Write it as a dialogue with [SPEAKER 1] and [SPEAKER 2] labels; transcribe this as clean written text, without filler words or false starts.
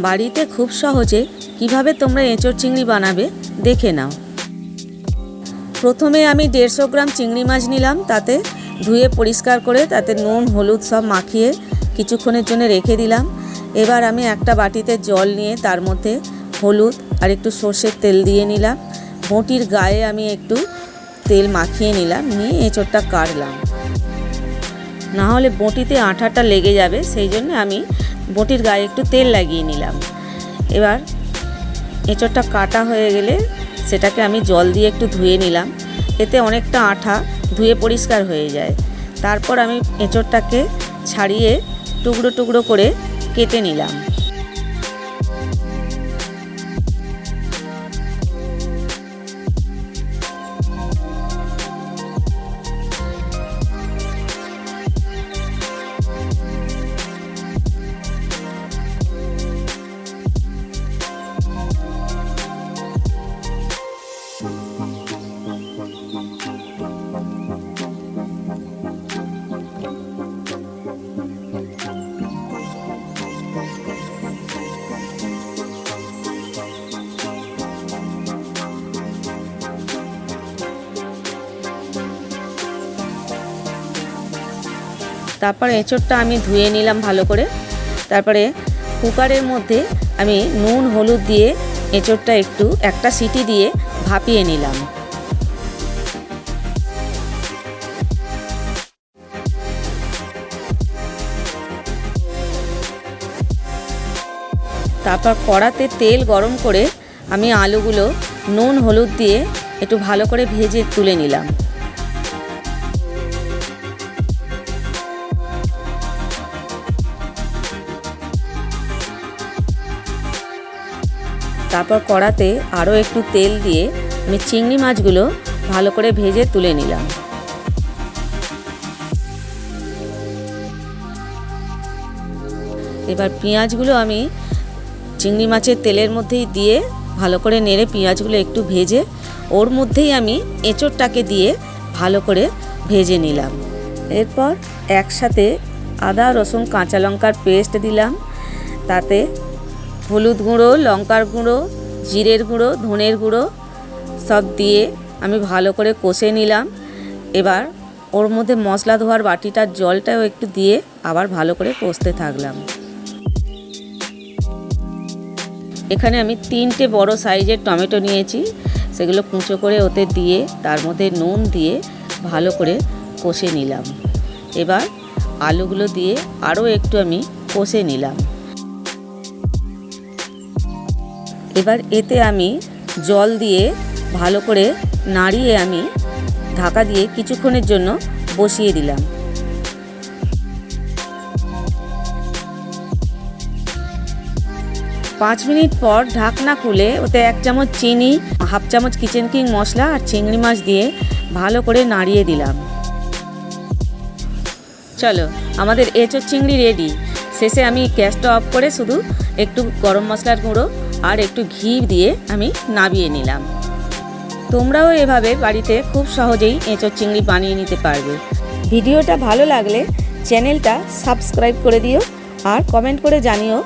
[SPEAKER 1] বাড়িতে খুব সহজে কিভাবে তোমরা এঁচোড় চিংড়ি বানাবে দেখে নাও। প্রথমে আমি 150 গ্রাম চিংড়ি মাছ নিলাম, তাতে ধুয়ে পরিষ্কার করে তাতে নুন হলুদ সব মাখিয়ে কিছুক্ষণের জন্য রেখে দিলাম। এবার আমি একটা বাটিতে জল নিয়ে তার মধ্যে হলুদ আর একটু সর্ষের তেল দিয়ে নিলাম। বঁটির গায়ে আমি একটু তেল মাখিয়ে নিলাম, নিয়ে এঁচোড়টা কাটলাম, না হলে বঁটিতে আঠাটা লেগে যাবে, সেই জন্য আমি বঁটির গায়ে একটু তেল লাগিয়ে নিলাম। এবার এঁচোড়টা কাটা হয়ে গেলে সেটাকে আমি জল দিয়ে একটু ধুয়ে নিলাম, এতে অনেকটা আঠা ধুয়ে পরিষ্কার হয়ে যায়। তারপর আমি এঁচোড়টাকে ছাড়িয়ে টুকরো টুকরো করে কেটে নিলাম। তারপর এঁচোড়টা আমি ধুয়ে নিলাম ভালো করে। তারপরে কুকারের মধ্যে আমি নুন হলুদ দিয়ে এঁচোড়টা একটা সিটি দিয়ে ভাপিয়ে নিলাম। তারপর কড়াতে তেল গরম করে আমি আলুগুলো নুন হলুদ দিয়ে একটু ভালো করে ভেজে তুলে নিলাম। তারপর কড়াতে আরও একটু তেল দিয়ে আমি চিংড়ি মাছগুলো ভালো করে ভেজে তুলে নিলাম। এবার পেঁয়াজগুলো আমি চিংড়ি মাছের তেলের মধ্যেই দিয়ে ভালো করে নেড়ে পেঁয়াজগুলো একটু ভেজে ওর মধ্যেই আমি এঁচোড়টাকে দিয়ে ভালো করে ভেজে নিলাম। এরপর একসাথে আদা রসুন কাঁচা লঙ্কার পেস্ট দিলাম, তাতে হলুদ গুঁড়ো লঙ্কার গুঁড়ো জিরের গুঁড়ো ধনের গুঁড়ো সব দিয়ে আমি ভালো করে কষে নিলাম। এবার ওর মধ্যে মশলা ধোয়ার বাটিটার জলটাও একটু দিয়ে আবার ভালো করে কষতে থাকলাম। এখানে আমি 3টে বড় সাইজের টমেটো নিয়েছি, সেগুলো কুঁচো করে ওতে দিয়ে তার মধ্যে নুন দিয়ে ভালো করে কষে নিলাম। এবার আলুগুলো দিয়ে আরও একটু আমি কষে নিলাম। এবার এতে আমি জল দিয়ে ভালো করে নাড়িয়ে আমি ঢাকা দিয়ে কিছুক্ষণের জন্য বসিয়ে দিলাম। 5 মিনিট পর ঢাকনা খুলে ওতে 1 চামচ চিনি, হাফ চামচ কিচেন কিং মশলা আর চিংড়ি মাছ দিয়ে ভালো করে নাড়িয়ে দিলাম। চলো, আমাদের এঁচোড় চিংড়ি রেডি। শেষে আমি গ্যাসটা অফ করে শুধু একটু গরম মশলার গুঁড়ো আর একটু ঘি দিয়ে আমি নামিয়ে নিলাম। তোমরাও এভাবে বাড়িতে খুব সহজেই এঁচোড় চিংড়ি বানিয়ে নিতে পারবে। ভিডিওটা ভালো লাগলে চ্যানেলটা সাবস্ক্রাইব করে দিও আর কমেন্ট করে জানিও